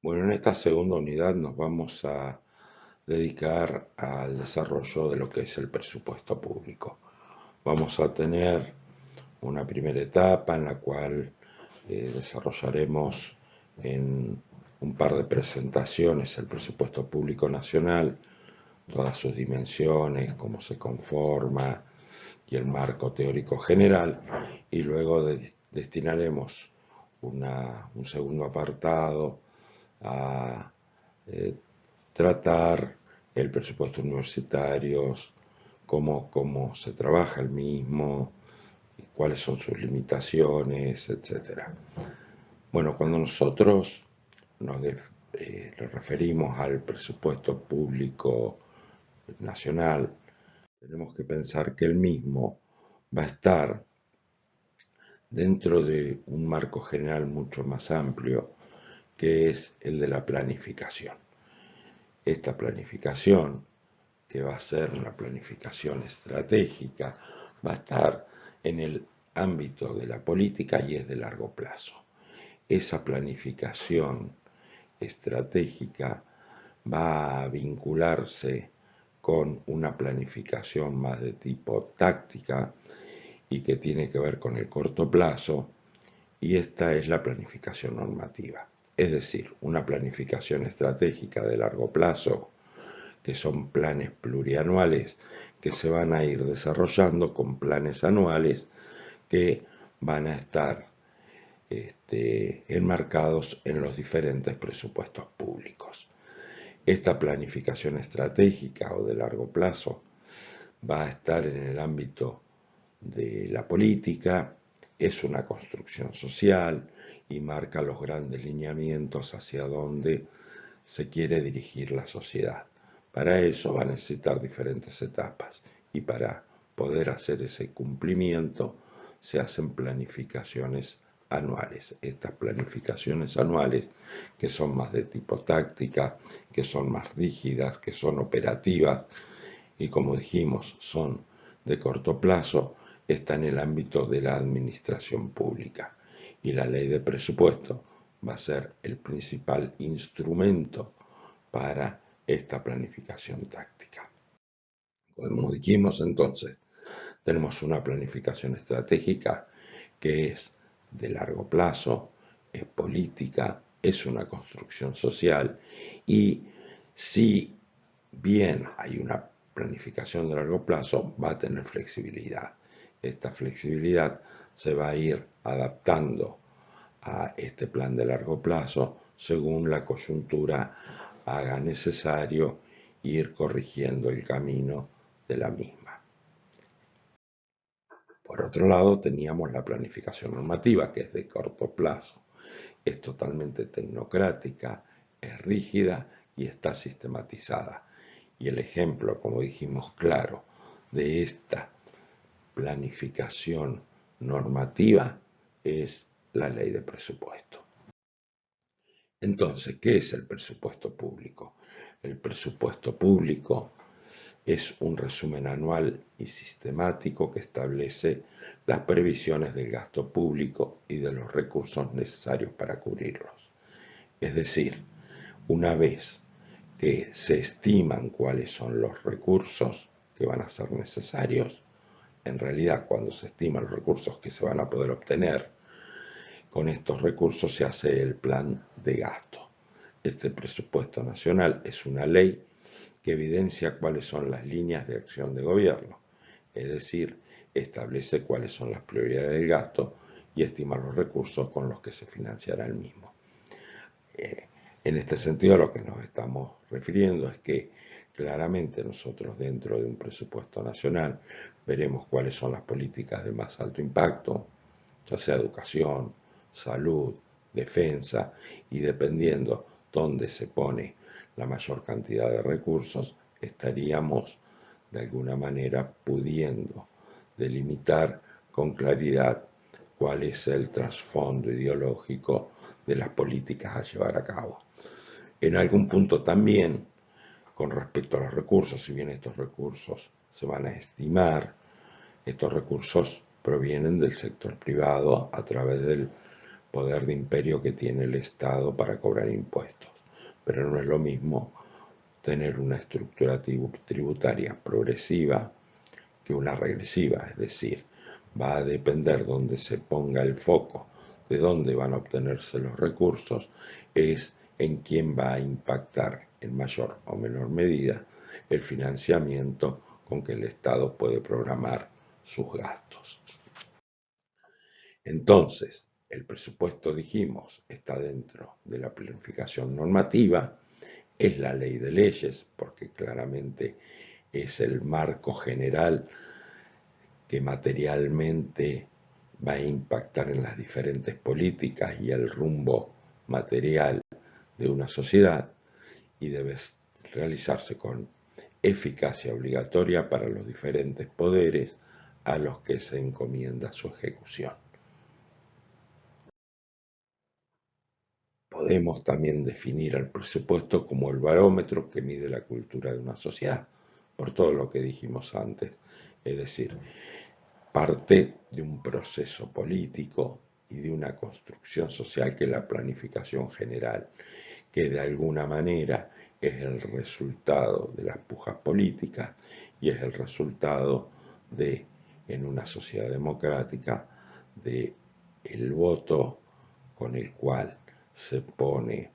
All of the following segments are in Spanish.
Bueno, en esta segunda unidad nos vamos a dedicar al desarrollo de lo que es el presupuesto público. Vamos a tener una primera etapa en la cual desarrollaremos en un par de presentaciones el presupuesto público nacional, todas sus dimensiones, cómo se conforma y el marco teórico general, y luego destinaremos un segundo apartado a eh, tratar el presupuesto universitario, cómo se trabaja el mismo, cuáles son sus limitaciones, etcétera. Bueno, cuando nosotros nos referimos al presupuesto público nacional, tenemos que pensar que el mismo va a estar dentro de un marco general mucho más amplio, que es el de la planificación. Esta planificación, que va a ser una planificación estratégica, va a estar en el ámbito de la política y es de largo plazo. Esa planificación estratégica va a vincularse con una planificación más de tipo táctica y que tiene que ver con el corto plazo, y esta es la planificación normativa. Es decir, una planificación estratégica de largo plazo, que son planes plurianuales que se van a ir desarrollando con planes anuales que van a estar enmarcados en los diferentes presupuestos públicos. Esta planificación estratégica o de largo plazo va a estar en el ámbito de la política, es una construcción social y marca los grandes lineamientos hacia donde se quiere dirigir la sociedad. Para eso va a necesitar diferentes etapas y para poder hacer ese cumplimiento se hacen planificaciones anuales. Estas planificaciones anuales, que son más de tipo táctica, que son más rígidas, que son operativas y, como dijimos, son de corto plazo, está en el ámbito de la administración pública. Y la ley de presupuesto va a ser el principal instrumento para esta planificación táctica. Como dijimos entonces, tenemos una planificación estratégica que es de largo plazo, es política, es una construcción social, y si bien hay una planificación de largo plazo, va a tener flexibilidad. Esta flexibilidad se va a ir adaptando a este plan de largo plazo según la coyuntura haga necesario ir corrigiendo el camino de la misma. Por otro lado, teníamos la planificación normativa, que es de corto plazo, es totalmente tecnocrática, es rígida y está sistematizada. Y el ejemplo, como dijimos, claro, de esta planificación normativa es la ley de presupuesto. Entonces, ¿qué es el presupuesto público? El presupuesto público es un resumen anual y sistemático que establece las previsiones del gasto público y de los recursos necesarios para cubrirlos. Es decir, una vez que se estiman cuáles son los recursos que van a ser necesarios, en realidad cuando se estiman los recursos que se van a poder obtener, con estos recursos se hace el plan de gasto. Este presupuesto nacional es una ley que evidencia cuáles son las líneas de acción de gobierno, es decir, establece cuáles son las prioridades del gasto y estima los recursos con los que se financiará el mismo. En este sentido, a lo que nos estamos refiriendo es que claramente nosotros dentro de un presupuesto nacional veremos cuáles son las políticas de más alto impacto, ya sea educación, salud, defensa, y dependiendo dónde se pone la mayor cantidad de recursos, estaríamos de alguna manera pudiendo delimitar con claridad cuál es el trasfondo ideológico de las políticas a llevar a cabo. En algún punto también, con respecto a los recursos, si bien estos recursos se van a estimar, estos recursos provienen del sector privado a través del poder de imperio que tiene el Estado para cobrar impuestos. pero no es lo mismo tener una estructura tributaria progresiva que una regresiva, es decir, va a depender donde se ponga el foco, de dónde van a obtenerse los recursos, es en quién va a impactar en mayor o menor medida el financiamiento con que el Estado puede programar sus gastos. Entonces, el presupuesto, dijimos, está dentro de la planificación normativa, es la ley de leyes, porque claramente es el marco general que materialmente va a impactar en las diferentes políticas y el rumbo material de una sociedad, y debe realizarse con eficacia obligatoria para los diferentes poderes a los que se encomienda su ejecución. Podemos también definir al presupuesto como el barómetro que mide la cultura de una sociedad, por todo lo que dijimos antes, es decir, parte de un proceso político y de una construcción social que es la planificación general, que de alguna manera es el resultado de las pujas políticas y es el resultado de, en una sociedad democrática, de el voto con el cual se pone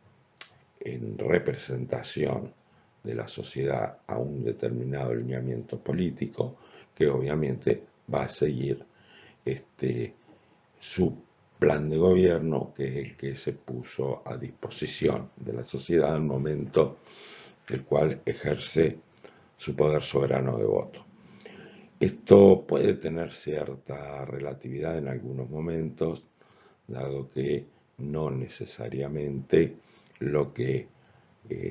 en representación de la sociedad a un determinado lineamiento político que obviamente va a seguir su plan de gobierno, que es el que se puso a disposición de la sociedad al momento del cual ejerce su poder soberano de voto. Esto puede tener cierta relatividad en algunos momentos, dado que no necesariamente lo que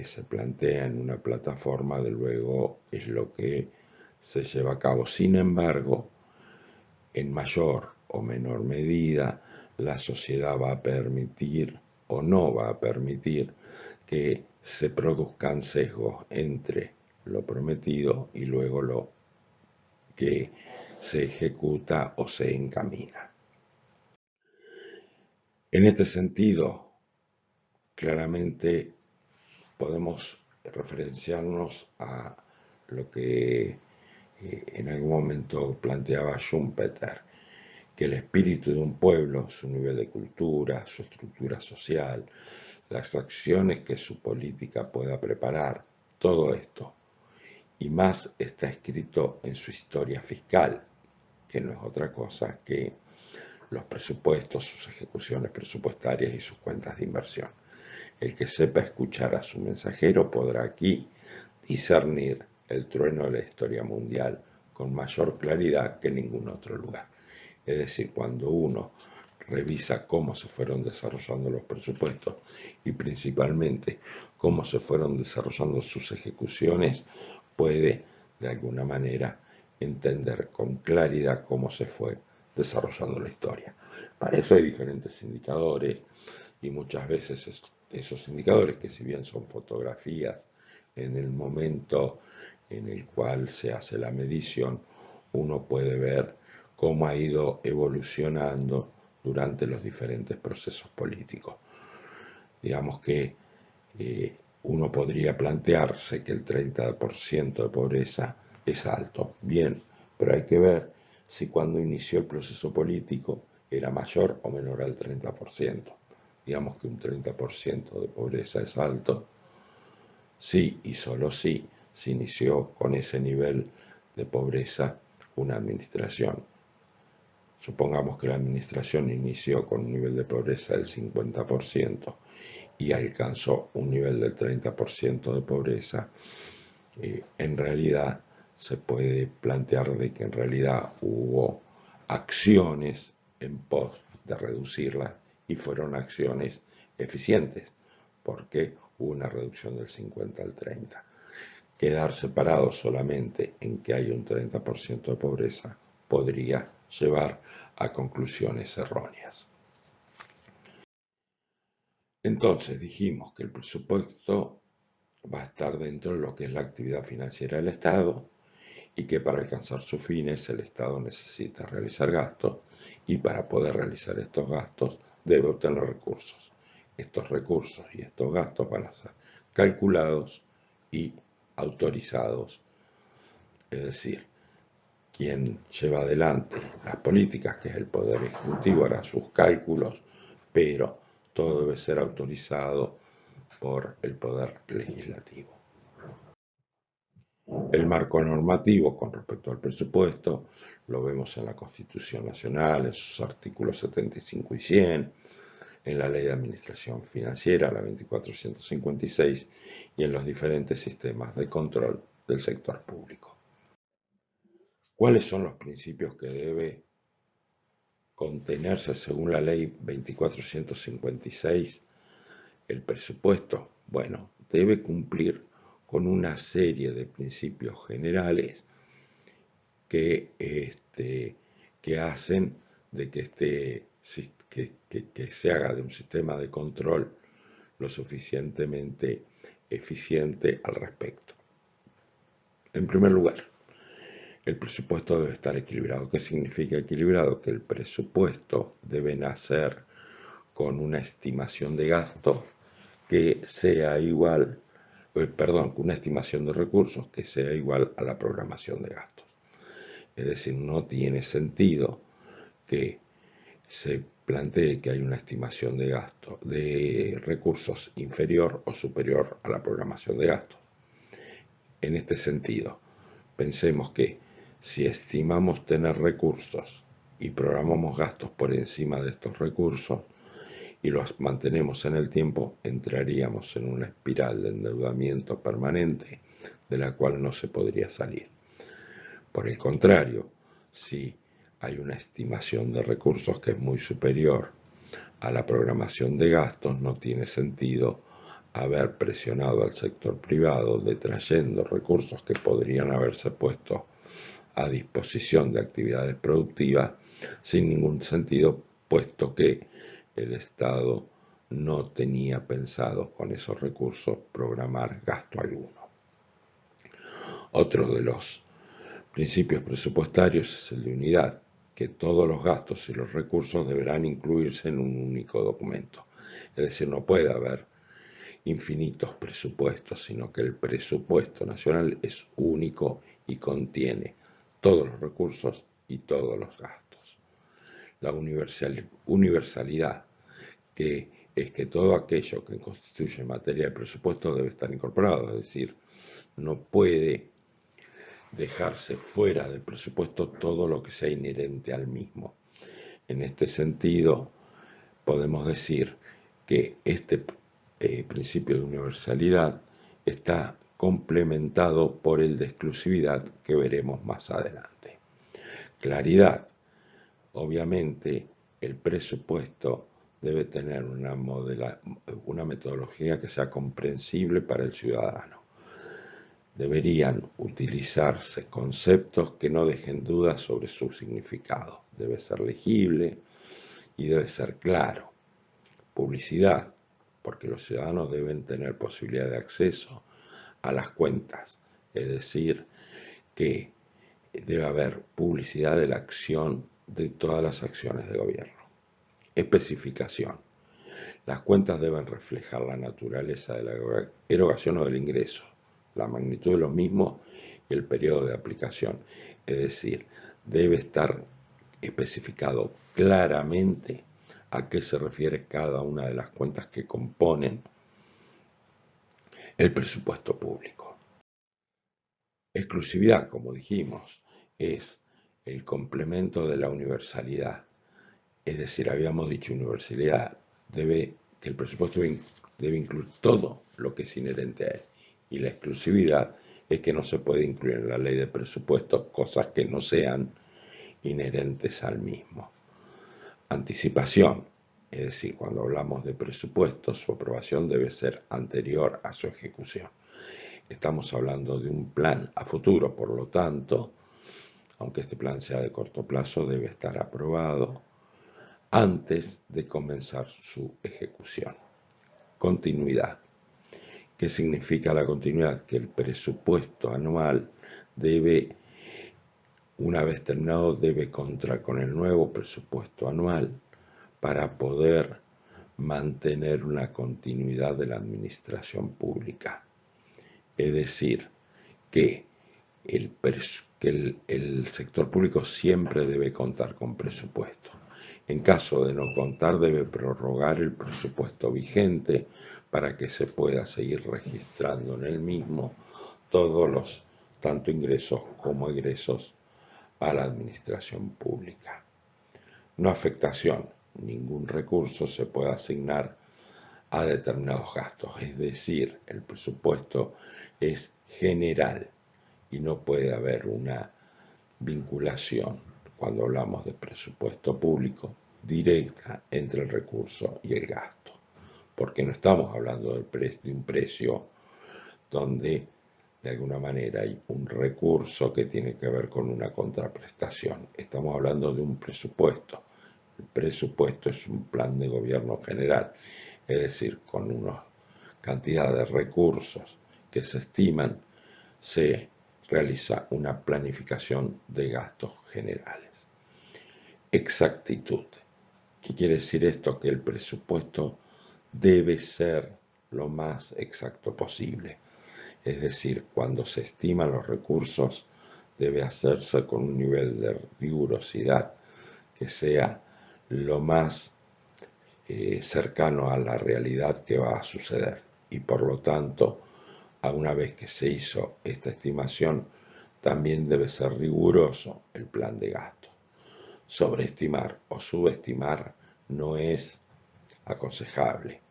se plantea en una plataforma de luego es lo que se lleva a cabo. Sin embargo, en mayor o menor medida, la sociedad va a permitir o no va a permitir que se produzcan sesgos entre lo prometido y luego lo que se ejecuta o se encamina. En este sentido, claramente podemos referenciarnos a lo que en algún momento planteaba Schumpeter, que el espíritu de un pueblo, su nivel de cultura, su estructura social, las acciones que su política pueda preparar, todo esto, y más está escrito en su historia fiscal, que no es otra cosa que los presupuestos, sus ejecuciones presupuestarias y sus cuentas de inversión. El que sepa escuchar a su mensajero podrá aquí discernir el trueno de la historia mundial con mayor claridad que en ningún otro lugar. Es decir, cuando uno revisa cómo se fueron desarrollando los presupuestos y principalmente cómo se fueron desarrollando sus ejecuciones, puede de alguna manera entender con claridad cómo se fue desarrollando la historia. Para eso hay diferentes indicadores y muchas veces esos indicadores, que si bien son fotografías en el momento en el cual se hace la medición, uno puede ver cómo ha ido evolucionando durante los diferentes procesos políticos. Digamos que uno podría plantearse que el 30% de pobreza es alto. Bien, pero hay que ver si cuando inició el proceso político era mayor o menor al 30%. Digamos que un 30% de pobreza es alto, sí y solo sí se inició con ese nivel de pobreza una administración. Supongamos que la administración inició con un nivel de pobreza del 50% y alcanzó un nivel del 30% de pobreza. En realidad se puede plantear de que en realidad hubo acciones en pos de reducirla y fueron acciones eficientes, porque hubo una reducción del 50 al 30. Quedar separado solamente en que hay un 30% de pobreza podría llevar a conclusiones erróneas. Entonces dijimos que el presupuesto va a estar dentro de lo que es la actividad financiera del Estado y que para alcanzar sus fines el Estado necesita realizar gastos y para poder realizar estos gastos debe obtener recursos. Estos recursos y estos gastos van a ser calculados y autorizados. Es decir, quien lleva adelante las políticas, que es el Poder Ejecutivo, hará sus cálculos, pero todo debe ser autorizado por el Poder Legislativo. El marco normativo con respecto al presupuesto lo vemos en la Constitución Nacional, en sus artículos 75 y 100, en la Ley de Administración Financiera, la 2456, y en los diferentes sistemas de control del sector público. ¿Cuáles son los principios que debe contenerse según la Ley 2456? El presupuesto, bueno, debe cumplir con una serie de principios generales que hacen de que se haga de un sistema de control lo suficientemente eficiente al respecto. En primer lugar, el presupuesto debe estar equilibrado. ¿Qué significa equilibrado? Que el presupuesto debe nacer con una estimación de gasto que sea igual, con una estimación de recursos que sea igual a la programación de gastos. Es decir, no tiene sentido que se plantee que hay una estimación de gasto de recursos inferior o superior a la programación de gastos. En este sentido, pensemos que si estimamos tener recursos y programamos gastos por encima de estos recursos y los mantenemos en el tiempo, entraríamos en una espiral de endeudamiento permanente de la cual no se podría salir. Por el contrario, si hay una estimación de recursos que es muy superior a la programación de gastos, no tiene sentido haber presionado al sector privado detrayendo recursos que podrían haberse puesto a disposición de actividades productivas sin ningún sentido, puesto que el Estado no tenía pensado con esos recursos programar gasto alguno. Otro de los principios presupuestarios es el de unidad, que todos los gastos y los recursos deberán incluirse en un único documento. Es decir, no puede haber infinitos presupuestos, sino que el presupuesto nacional es único y contiene todos los recursos y todos los gastos. La universalidad, que es que todo aquello que constituye materia de presupuesto debe estar incorporado, es decir, no puede dejarse fuera del presupuesto todo lo que sea inherente al mismo. En este sentido, podemos decir que este principio de universalidad está complementado por el de exclusividad que veremos más adelante. Claridad. Obviamente, el presupuesto debe tener una metodología que sea comprensible para el ciudadano. Deberían utilizarse conceptos que no dejen dudas sobre su significado. Debe ser legible y debe ser claro. Publicidad, porque los ciudadanos deben tener posibilidad de acceso a las cuentas, es decir, que debe haber publicidad de la acción de todas las acciones de gobierno. Especificación. Las cuentas deben reflejar la naturaleza de la erogación o del ingreso, la magnitud de los mismos y el periodo de aplicación. Es decir, debe estar especificado claramente a qué se refiere cada una de las cuentas que componen el presupuesto público. Exclusividad, como dijimos, es el complemento de la universalidad. Es decir, habíamos dicho universalidad, que el presupuesto debe incluir todo lo que es inherente a él. Y la exclusividad es que no se puede incluir en la ley de presupuesto cosas que no sean inherentes al mismo. Anticipación, es decir, cuando hablamos de presupuesto, su aprobación debe ser anterior a su ejecución. Estamos hablando de un plan a futuro, por lo tanto, aunque este plan sea de corto plazo, debe estar aprobado antes de comenzar su ejecución. Continuidad. ¿Qué significa la continuidad? Que el presupuesto anual debe, una vez terminado, debe contar con el nuevo presupuesto anual para poder mantener una continuidad de la administración pública. Es decir, que el sector público siempre debe contar con presupuesto. En caso de no contar, debe prorrogar el presupuesto vigente para que se pueda seguir registrando en el mismo todos los, tanto ingresos como egresos, a la administración pública. No afectación. Ningún recurso se puede asignar a determinados gastos. Es decir, el presupuesto es general y no puede haber una vinculación, cuando hablamos de presupuesto público, directa entre el recurso y el gasto. Porque no estamos hablando de un precio donde de alguna manera hay un recurso que tiene que ver con una contraprestación. Estamos hablando de un presupuesto. El presupuesto es un plan de gobierno general, es decir, con una cantidad de recursos que se estiman, se realiza una planificación de gastos generales. Exactitud. ¿Qué quiere decir esto? Que el presupuesto debe ser lo más exacto posible. Es decir, cuando se estiman los recursos, debe hacerse con un nivel de rigurosidad que sea lo más cercano a la realidad que va a suceder. Y por lo tanto, a una vez que se hizo esta estimación, también debe ser riguroso el plan de gasto. Sobreestimar o subestimar no es aconsejable.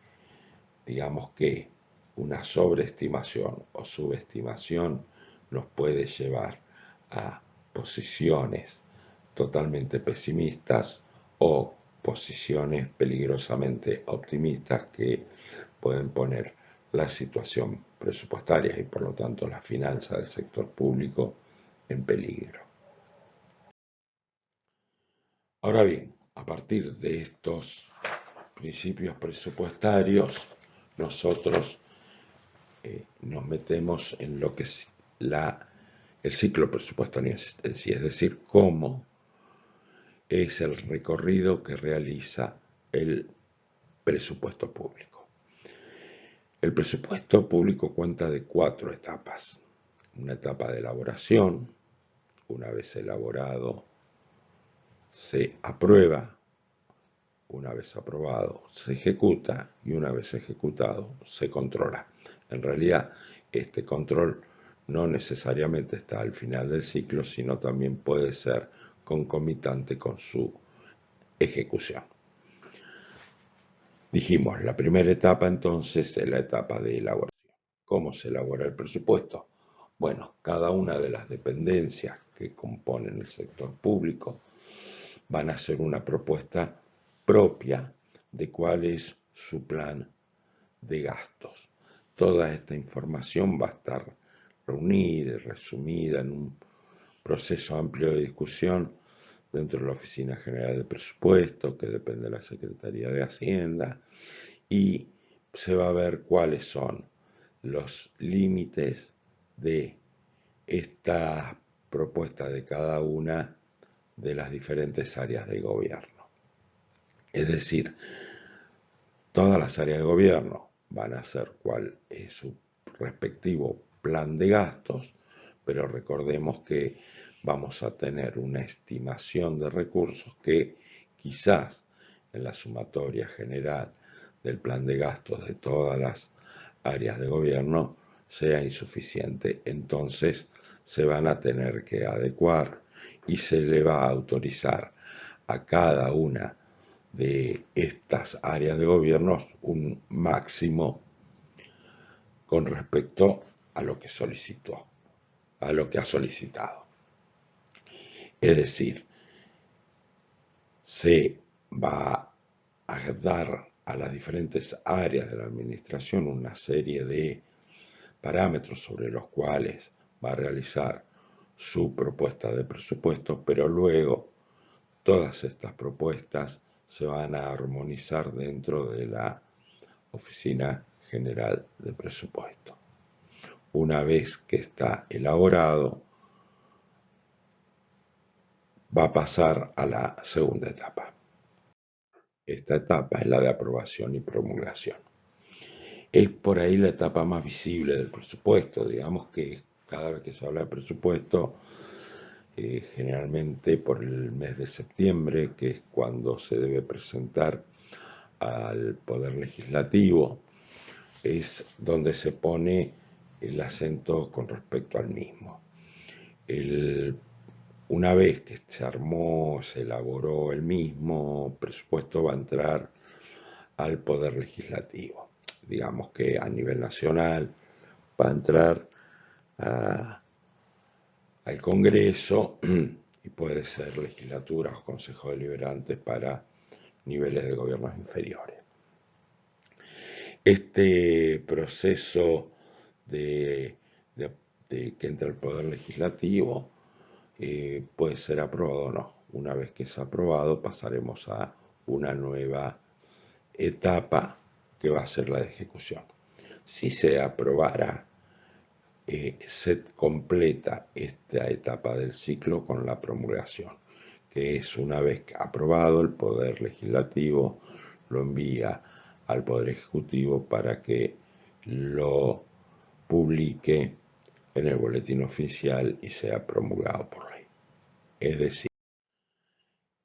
Digamos que una sobreestimación o subestimación nos puede llevar a posiciones totalmente pesimistas o posiciones peligrosamente optimistas que pueden poner la situación presupuestaria y por lo tanto la finanza del sector público en peligro. Ahora bien, a partir de estos principios presupuestarios, nosotros nos metemos en lo que es el ciclo presupuestario en sí, es decir, cómo es el recorrido que realiza el presupuesto público. El presupuesto público cuenta de 4 etapas. Una etapa de elaboración, una vez elaborado se aprueba, una vez aprobado se ejecuta y una vez ejecutado se controla. En realidad, este control no necesariamente está al final del ciclo, sino también puede ser concomitante con su ejecución. Dijimos, la primera etapa entonces es la etapa de elaboración. ¿Cómo se elabora el presupuesto? Bueno, cada una de las dependencias que componen el sector público van a hacer una propuesta propia de cuál es su plan de gastos. Toda esta información va a estar reunida y resumida en un proceso amplio de discusión dentro de la Oficina General de Presupuesto, que depende de la Secretaría de Hacienda, y se va a ver cuáles son los límites de esta propuesta de cada una de las diferentes áreas de gobierno. Es decir, todas las áreas de gobierno van a hacer cuál es su respectivo plan de gastos, pero recordemos que vamos a tener una estimación de recursos que quizás en la sumatoria general del plan de gastos de todas las áreas de gobierno sea insuficiente. Entonces se van a tener que adecuar y se le va a autorizar a cada una de estas áreas de gobierno un máximo con respecto a lo que solicitó, a lo que ha solicitado. Es decir, se va a dar a las diferentes áreas de la administración una serie de parámetros sobre los cuales va a realizar su propuesta de presupuesto, pero luego todas estas propuestas se van a armonizar dentro de la Oficina General de Presupuesto. Una vez que está elaborado, va a pasar a la segunda etapa. esta etapa es la de aprobación y promulgación. Es por ahí la etapa más visible del presupuesto. Digamos que cada vez que se habla de presupuesto, generalmente por el mes de septiembre, que es cuando se debe presentar al Poder Legislativo, es donde se pone el acento con respecto al mismo. Una vez que se armó, se elaboró el mismo presupuesto, va a entrar al Poder Legislativo. Digamos que a nivel nacional va a entrar al Congreso y puede ser legislaturas o consejos deliberantes para niveles de gobiernos inferiores. Este proceso de, de, de que entra el Poder Legislativo puede ser aprobado o no. Una vez que es aprobado, pasaremos a una nueva etapa que va a ser la de ejecución. Si se aprobara, se completa esta etapa del ciclo con la promulgación, que es una vez aprobado, el Poder Legislativo lo envía al Poder Ejecutivo para que lo publique en el boletín oficial y sea promulgado por ley. Es decir,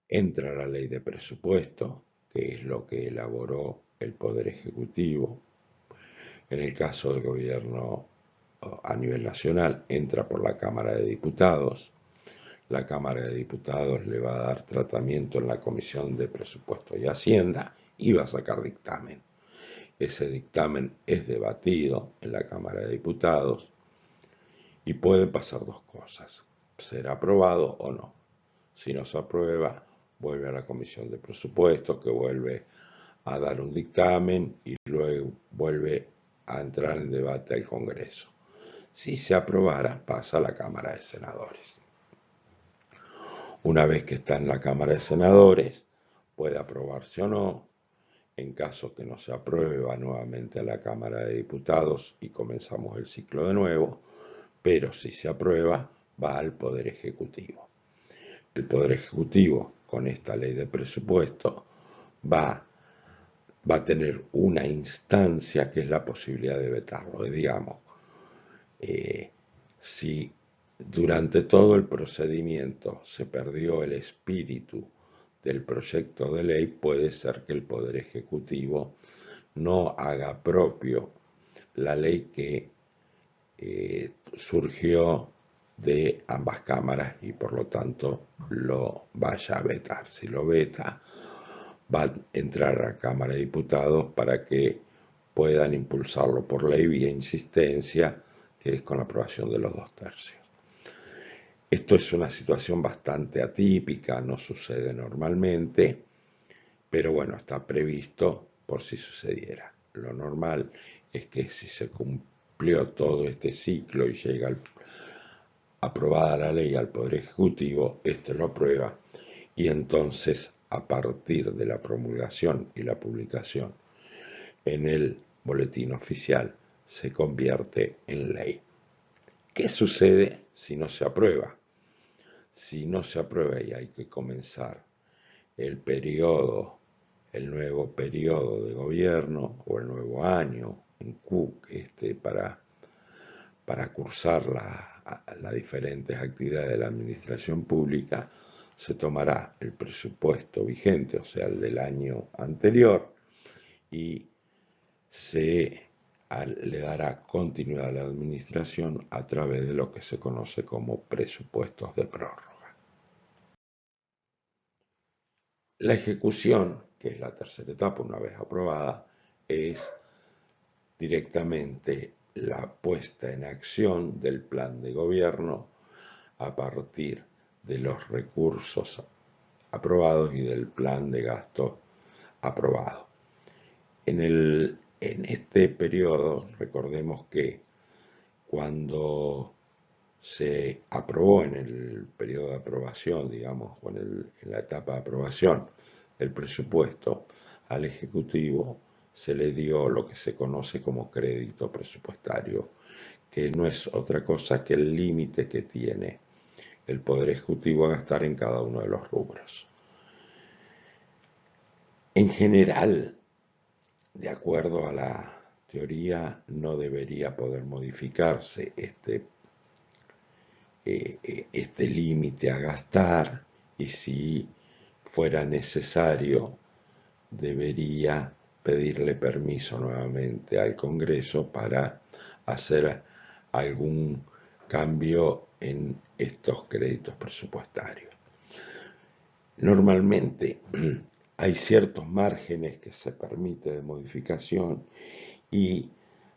entra la ley de presupuesto, que es lo que elaboró el Poder Ejecutivo. En el caso del gobierno a nivel nacional, entra por la Cámara de Diputados. La Cámara de Diputados le va a dar tratamiento en la Comisión de Presupuesto y Hacienda y va a sacar dictamen. Ese dictamen es debatido en la Cámara de Diputados y pueden pasar dos cosas: será aprobado o no. Si no se aprueba, vuelve a la Comisión de Presupuestos, que vuelve a dar un dictamen y luego vuelve a entrar en debate al Congreso. Si se aprobara, pasa a la Cámara de Senadores. Una vez que está en la Cámara de Senadores, puede aprobarse o no. En caso que no se apruebe, va nuevamente a la Cámara de Diputados y comenzamos el ciclo de nuevo. Pero si se aprueba, va al Poder Ejecutivo. El Poder Ejecutivo, con esta ley de presupuesto, va a tener una instancia que es la posibilidad de vetarlo. Digamos, si durante todo el procedimiento se perdió el espíritu del proyecto de ley, puede ser que el Poder Ejecutivo no haga propio la ley que surgió de ambas cámaras y por lo tanto lo vaya a vetar. Si lo veta, va a entrar a la Cámara de Diputados para que puedan impulsarlo por ley vía insistencia, que es con la aprobación de los 2/3. Esto es una situación bastante atípica, no sucede normalmente, pero bueno, está previsto por si sucediera. Lo normal es que si se cumplió todo este ciclo y llega aprobada la ley al Poder Ejecutivo, este lo aprueba y entonces a partir de la promulgación y la publicación en el boletín oficial se convierte en ley. ¿Qué sucede si no se aprueba? Si no se aprueba y hay que comenzar el nuevo periodo de gobierno o el nuevo año en para cursar las diferentes actividades de la administración pública, se tomará el presupuesto vigente, o sea, el del año anterior, y le dará continuidad a la administración a través de lo que se conoce como presupuestos de prórroga. La ejecución, que es la tercera etapa una vez aprobada, es directamente la puesta en acción del plan de gobierno a partir de los recursos aprobados y del plan de gasto aprobado. En este periodo, recordemos que cuando se aprobó en el periodo de aprobación, digamos, o en la etapa de aprobación, el presupuesto al Ejecutivo se le dio lo que se conoce como crédito presupuestario, que no es otra cosa que el límite que tiene el Poder Ejecutivo a gastar en cada uno de los rubros. En general, de acuerdo a la teoría, no debería poder modificarse este límite a gastar, y si fuera necesario debería pedirle permiso nuevamente al Congreso para hacer algún cambio en estos créditos presupuestarios. Normalmente hay ciertos márgenes que se permite de modificación y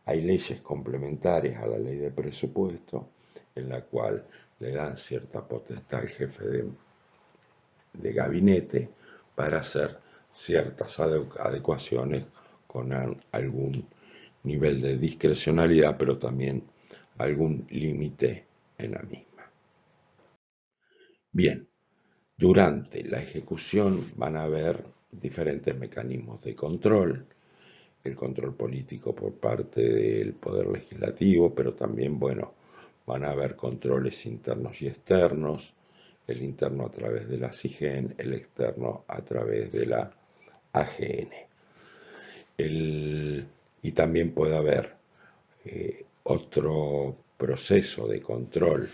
hay leyes complementarias a la ley de presupuesto en la cual le dan cierta potestad al jefe de gabinete para hacer ciertas adecuaciones con algún nivel de discrecionalidad, pero también algún límite en la misma. Bien, durante la ejecución van a haber diferentes mecanismos de control, el control político por parte del Poder Legislativo, pero también, bueno, van a haber controles internos y externos, el interno a través de la SIGEN, el externo a través de la AGN. Y también puede haber otro proceso de control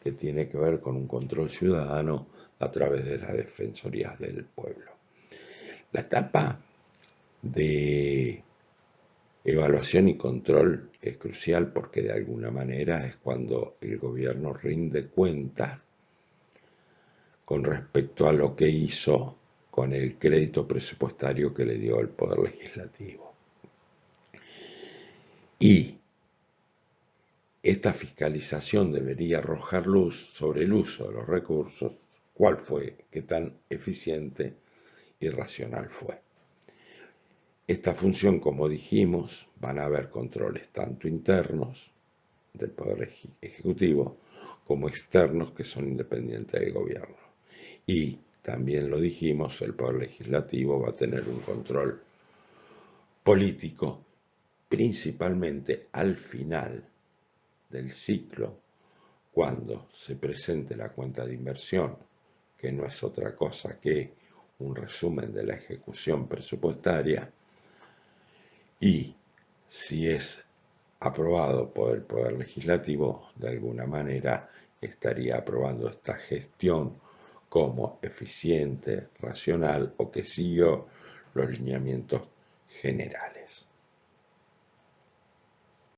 que tiene que ver con un control ciudadano a través de las defensorías del pueblo. La etapa de evaluación y control es crucial porque de alguna manera es cuando el gobierno rinde cuentas con respecto a lo que hizo con el crédito presupuestario que le dio el Poder Legislativo. Y esta fiscalización debería arrojar luz sobre el uso de los recursos, cuál fue, qué tan eficiente y racional fue. Esta función, como dijimos, van a haber controles tanto internos del Poder Ejecutivo como externos que son independientes del gobierno. Y también lo dijimos, el Poder Legislativo va a tener un control político, principalmente al final del ciclo, cuando se presente la cuenta de inversión, que no es otra cosa que un resumen de la ejecución presupuestaria, y si es aprobado por el Poder Legislativo, de alguna manera estaría aprobando esta gestión como eficiente, racional o que siguió los lineamientos generales.